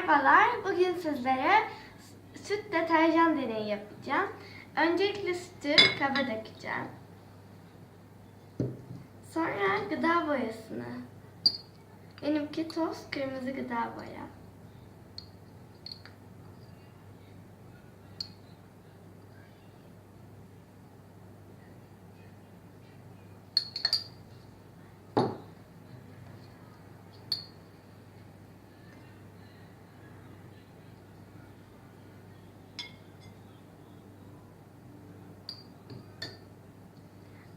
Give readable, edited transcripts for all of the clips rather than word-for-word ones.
Merhabalar, bugün sizlere süt deterjan deneyi yapacağım. Öncelikle sütü kaba dökeceğim. Sonra gıda boyasını. Benimki toz kırmızı gıda boya.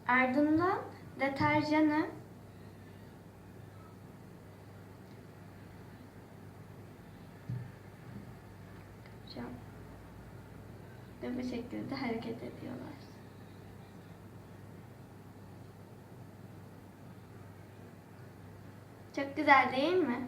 Ardından deterjanı ve bu şekilde hareket ediyorlar. Çok güzel değil mi?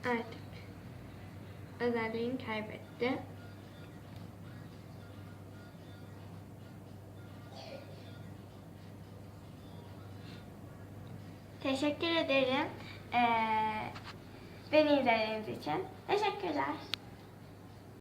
Artık özelliğini kaybetti. Teşekkür ederim beni izlediğiniz için. Teşekkürler.